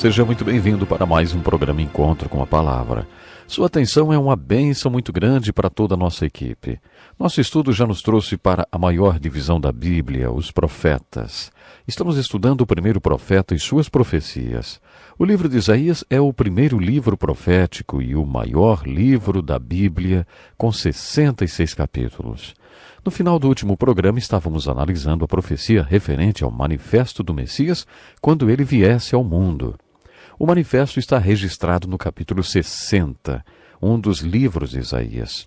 Seja muito bem-vindo para mais um programa Encontro com a Palavra. Sua atenção é uma bênção muito grande para toda a nossa equipe. Nosso estudo já nos trouxe para a maior divisão da Bíblia, os profetas. Estamos estudando o primeiro profeta e suas profecias. O livro de Isaías é o primeiro livro profético e o maior livro da Bíblia, com 66 capítulos. No final do último programa, estávamos analisando a profecia referente ao manifesto do Messias quando ele viesse ao mundo. O manifesto está registrado no capítulo 60, um dos livros de Isaías.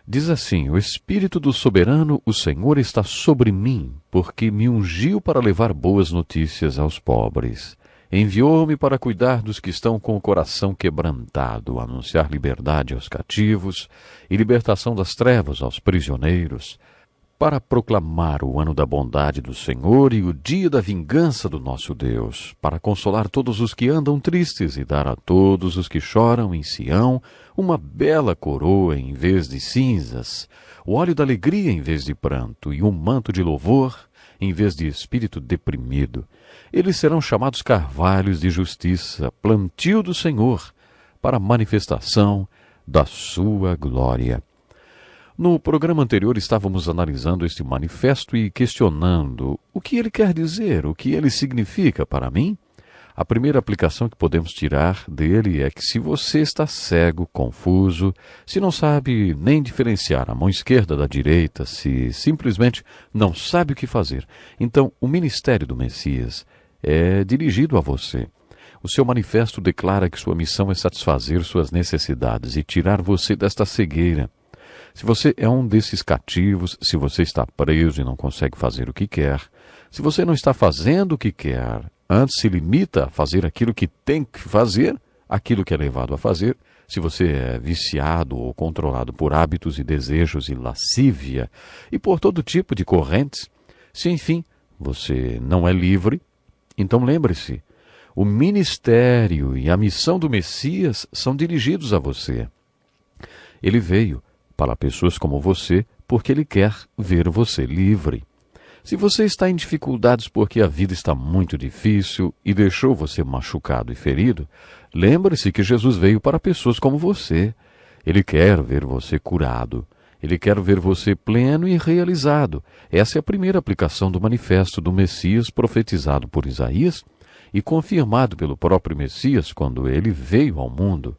Diz assim: O Espírito do Soberano, o Senhor, está sobre mim, porque me ungiu para levar boas notícias aos pobres. Enviou-me para cuidar dos que estão com o coração quebrantado, anunciar liberdade aos cativos e libertação das trevas aos prisioneiros, para proclamar o ano da bondade do Senhor e o dia da vingança do nosso Deus, para consolar todos os que andam tristes e dar a todos os que choram em Sião uma bela coroa em vez de cinzas, o óleo da alegria em vez de pranto e um manto de louvor em vez de espírito deprimido. Eles serão chamados carvalhos de justiça, plantio do Senhor, para a manifestação da sua glória. No programa anterior estávamos analisando este manifesto e questionando o que ele quer dizer, o que ele significa para mim. A primeira aplicação que podemos tirar dele é que se você está cego, confuso, se não sabe nem diferenciar a mão esquerda da direita, se simplesmente não sabe o que fazer, então o ministério do Messias é dirigido a você. O seu manifesto declara que sua missão é satisfazer suas necessidades e tirar você desta cegueira. Se você é um desses cativos, se você está preso e não consegue fazer o que quer, se você não está fazendo o que quer, antes se limita a fazer aquilo que tem que fazer, aquilo que é levado a fazer, se você é viciado ou controlado por hábitos e desejos e lascívia e por todo tipo de correntes, se enfim você não é livre, então lembre-se, o ministério e a missão do Messias são dirigidos a você. Ele veio para pessoas como você, porque ele quer ver você livre. Se você está em dificuldades porque a vida está muito difícil e deixou você machucado e ferido, lembre-se que Jesus veio para pessoas como você. Ele quer ver você curado. Ele quer ver você pleno e realizado. Essa é a primeira aplicação do manifesto do Messias profetizado por Isaías e confirmado pelo próprio Messias quando ele veio ao mundo.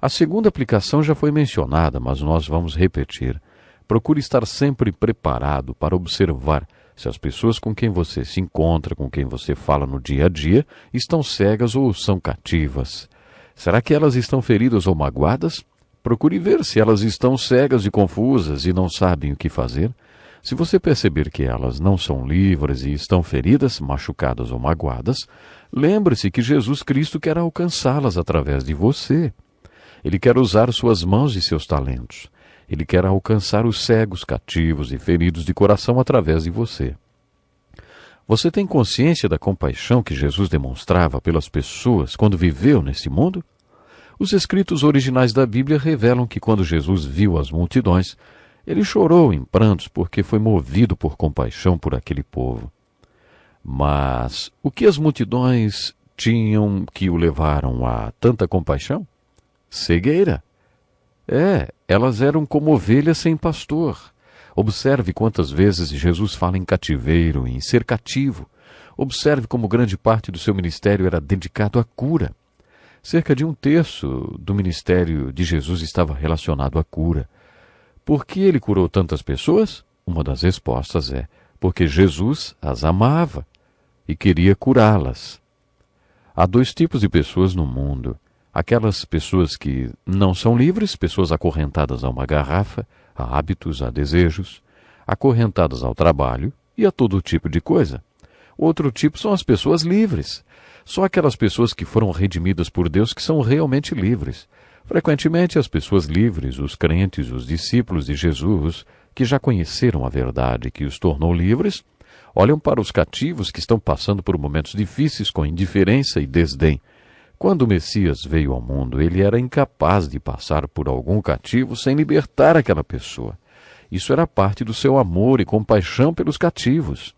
A segunda aplicação já foi mencionada, mas nós vamos repetir. Procure estar sempre preparado para observar se as pessoas com quem você se encontra, com quem você fala no dia a dia, estão cegas ou são cativas. Será que elas estão feridas ou magoadas? Procure ver se elas estão cegas e confusas e não sabem o que fazer. Se você perceber que elas não são livres e estão feridas, machucadas ou magoadas, lembre-se que Jesus Cristo quer alcançá-las através de você. Ele quer usar suas mãos e seus talentos. Ele quer alcançar os cegos, cativos e feridos de coração através de você. Você tem consciência da compaixão que Jesus demonstrava pelas pessoas quando viveu neste mundo? Os escritos originais da Bíblia revelam que quando Jesus viu as multidões, ele chorou em prantos porque foi movido por compaixão por aquele povo. Mas o que as multidões tinham que o levaram a tanta compaixão? Cegueira. Elas eram como ovelhas sem pastor. Observe quantas vezes Jesus fala em cativeiro, em ser cativo. Observe como grande parte do seu ministério era dedicado à cura. Cerca de 1/3 do ministério de Jesus estava relacionado à cura. Por que ele curou tantas pessoas? Uma das respostas é porque Jesus as amava e queria curá-las. Há 2 tipos de pessoas no mundo. Aquelas pessoas que não são livres, pessoas acorrentadas a uma garrafa, a hábitos, a desejos, acorrentadas ao trabalho e a todo tipo de coisa. Outro tipo são as pessoas livres. Só aquelas pessoas que foram redimidas por Deus que são realmente livres. Frequentemente, as pessoas livres, os crentes, os discípulos de Jesus, que já conheceram a verdade que os tornou livres, olham para os cativos que estão passando por momentos difíceis com indiferença e desdém. Quando o Messias veio ao mundo, ele era incapaz de passar por algum cativo sem libertar aquela pessoa. Isso era parte do seu amor e compaixão pelos cativos.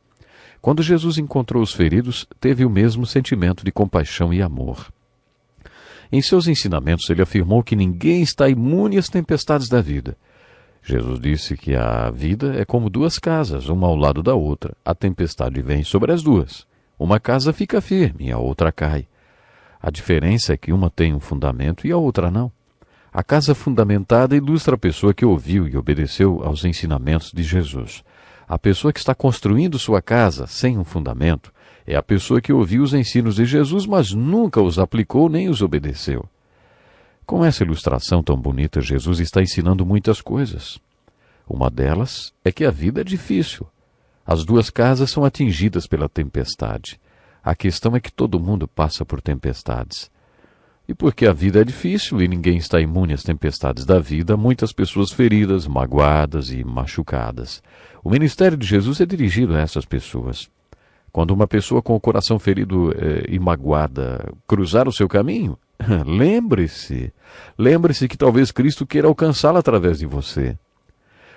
Quando Jesus encontrou os feridos, teve o mesmo sentimento de compaixão e amor. Em seus ensinamentos, ele afirmou que ninguém está imune às tempestades da vida. Jesus disse que a vida é como duas casas, uma ao lado da outra. A tempestade vem sobre as duas. Uma casa fica firme e a outra cai. A diferença é que uma tem um fundamento e a outra não. A casa fundamentada ilustra a pessoa que ouviu e obedeceu aos ensinamentos de Jesus. A pessoa que está construindo sua casa sem um fundamento é a pessoa que ouviu os ensinos de Jesus, mas nunca os aplicou nem os obedeceu. Com essa ilustração tão bonita, Jesus está ensinando muitas coisas. Uma delas é que a vida é difícil. As duas casas são atingidas pela tempestade. A questão é que todo mundo passa por tempestades. E porque a vida é difícil e ninguém está imune às tempestades da vida, muitas pessoas feridas, magoadas e machucadas. O ministério de Jesus é dirigido a essas pessoas. Quando uma pessoa com o coração ferido e magoada cruzar o seu caminho, lembre-se que talvez Cristo queira alcançá-la através de você.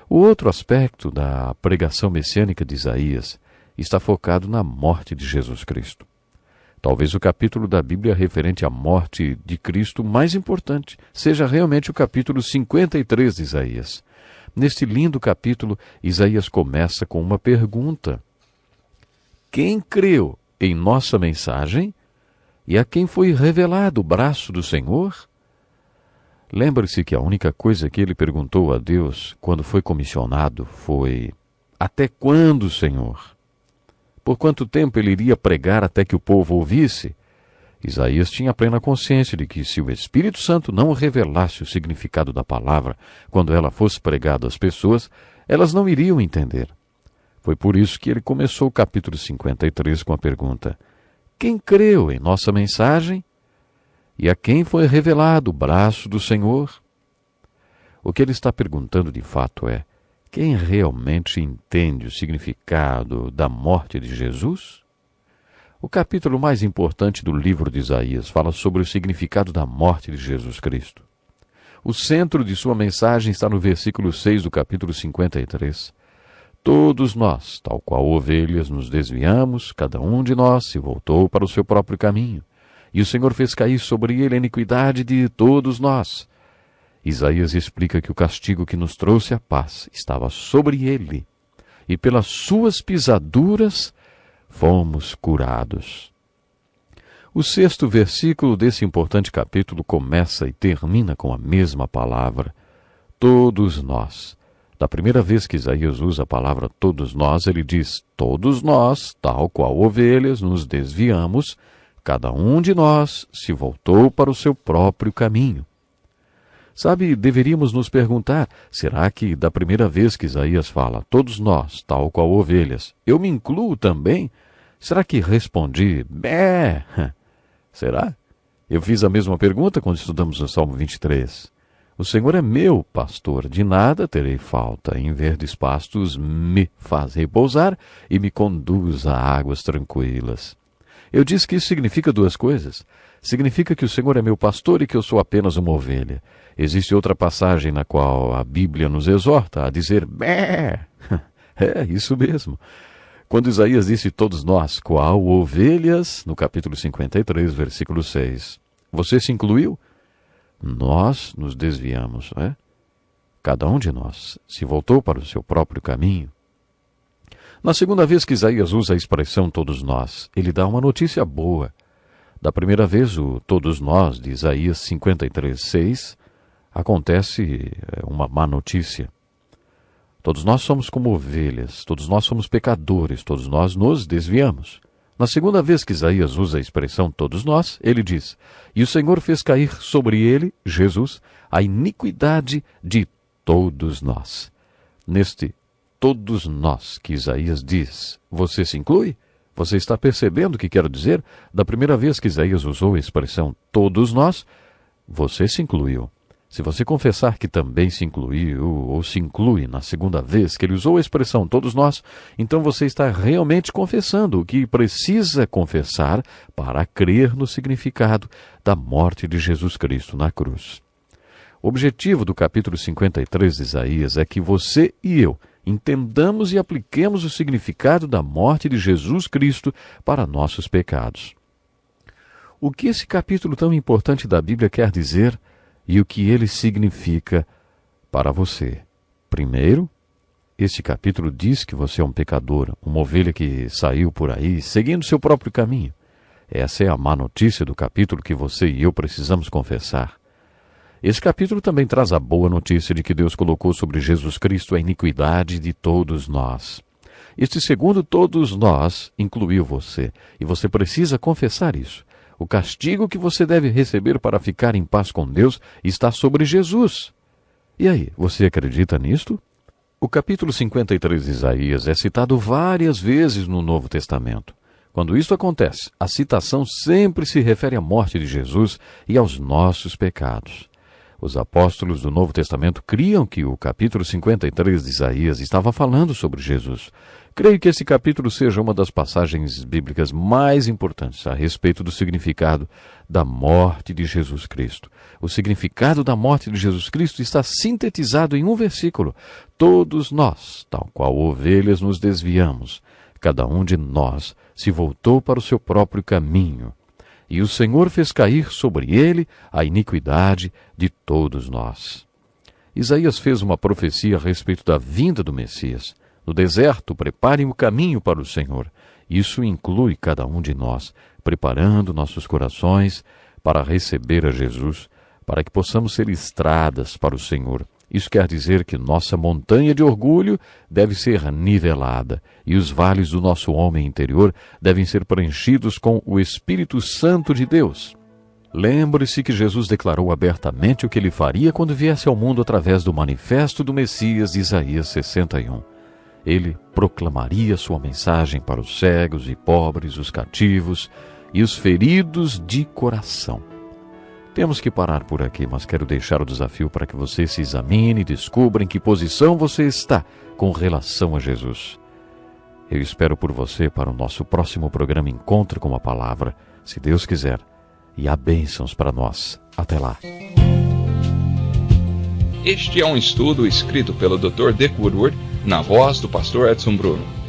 O outro aspecto da pregação messiânica de Isaías está focado na morte de Jesus Cristo. Talvez o capítulo da Bíblia referente à morte de Cristo mais importante seja realmente o capítulo 53 de Isaías. Neste lindo capítulo, Isaías começa com uma pergunta: quem creu em nossa mensagem e a quem foi revelado o braço do Senhor? Lembre-se que a única coisa que ele perguntou a Deus quando foi comissionado foi: até quando, Senhor? Por quanto tempo ele iria pregar até que o povo ouvisse? Isaías tinha plena consciência de que se o Espírito Santo não revelasse o significado da palavra quando ela fosse pregada às pessoas, elas não iriam entender. Foi por isso que ele começou o capítulo 53 com a pergunta: quem creu em nossa mensagem? E a quem foi revelado o braço do Senhor? O que ele está perguntando de fato é: quem realmente entende o significado da morte de Jesus? O capítulo mais importante do livro de Isaías fala sobre o significado da morte de Jesus Cristo. O centro de sua mensagem está no versículo 6 do capítulo 53. Todos nós, tal qual ovelhas, nos desviamos, cada um de nós se voltou para o seu próprio caminho. E o Senhor fez cair sobre ele a iniquidade de todos nós. Isaías explica que o castigo que nos trouxe a paz estava sobre ele, e pelas suas pisaduras fomos curados. O 6º versículo desse importante capítulo começa e termina com a mesma palavra: todos nós. Da primeira vez que Isaías usa a palavra todos nós, ele diz: todos nós, tal qual ovelhas, nos desviamos, cada um de nós se voltou para o seu próprio caminho. Sabe, deveríamos nos perguntar: será que da primeira vez que Isaías fala todos nós, tal qual ovelhas, eu me incluo também? Será que respondi bé? Será? Eu fiz a mesma pergunta quando estudamos o Salmo 23. O Senhor é meu pastor, de nada terei falta. Em verdes pastos me faz repousar e me conduz a águas tranquilas. Eu disse que isso significa duas coisas. Significa que o Senhor é meu pastor e que eu sou apenas uma ovelha. Existe outra passagem na qual a Bíblia nos exorta a dizer bé. É, isso mesmo. Quando Isaías disse todos nós, qual ovelhas, no capítulo 53, versículo 6. Você se incluiu? Nós nos desviamos, não é? Cada um de nós se voltou para o seu próprio caminho. Na segunda vez que Isaías usa a expressão todos nós, ele dá uma notícia boa. Da primeira vez, o todos nós, de Isaías 53:6, acontece uma má notícia. Todos nós somos como ovelhas, todos nós somos pecadores, todos nós nos desviamos. Na segunda vez que Isaías usa a expressão todos nós, ele diz: e o Senhor fez cair sobre ele, Jesus, a iniquidade de todos nós. Neste todos nós que Isaías diz, você se inclui? Você está percebendo o que quero dizer? Da primeira vez que Isaías usou a expressão todos nós, você se incluiu. Se você confessar que também se incluiu ou se inclui na segunda vez que ele usou a expressão todos nós, então você está realmente confessando o que precisa confessar para crer no significado da morte de Jesus Cristo na cruz. O objetivo do capítulo 53 de Isaías é que você e eu entendamos e apliquemos o significado da morte de Jesus Cristo para nossos pecados. O que esse capítulo tão importante da Bíblia quer dizer e o que ele significa para você? Primeiro, este capítulo diz que você é um pecador, uma ovelha que saiu por aí seguindo seu próprio caminho. Essa é a má notícia do capítulo que você e eu precisamos confessar. Esse capítulo também traz a boa notícia de que Deus colocou sobre Jesus Cristo a iniquidade de todos nós. Este segundo todos nós incluiu você, e você precisa confessar isso. O castigo que você deve receber para ficar em paz com Deus está sobre Jesus. E aí, você acredita nisto? O capítulo 53 de Isaías é citado várias vezes no Novo Testamento. Quando isso acontece, a citação sempre se refere à morte de Jesus e aos nossos pecados. Os apóstolos do Novo Testamento criam que o capítulo 53 de Isaías estava falando sobre Jesus. Creio que esse capítulo seja uma das passagens bíblicas mais importantes a respeito do significado da morte de Jesus Cristo. O significado da morte de Jesus Cristo está sintetizado em um versículo. Todos nós, tal qual ovelhas, nos desviamos. Cada um de nós se voltou para o seu próprio caminho. E o Senhor fez cair sobre ele a iniquidade de todos nós. Isaías fez uma profecia a respeito da vinda do Messias. No deserto, preparem o caminho para o Senhor. Isso inclui cada um de nós, preparando nossos corações para receber a Jesus, para que possamos ser estradas para o Senhor. Isso quer dizer que nossa montanha de orgulho deve ser nivelada e os vales do nosso homem interior devem ser preenchidos com o Espírito Santo de Deus. Lembre-se que Jesus declarou abertamente o que ele faria quando viesse ao mundo através do manifesto do Messias de Isaías 61. Ele proclamaria sua mensagem para os cegos e pobres, os cativos e os feridos de coração. Temos que parar por aqui, mas quero deixar o desafio para que você se examine e descubra em que posição você está com relação a Jesus. Eu espero por você para o nosso próximo programa Encontro com a Palavra, se Deus quiser, e há bênçãos para nós. Até lá. Este é um estudo escrito pelo Dr. Dick Woodward, na voz do pastor Edson Bruno.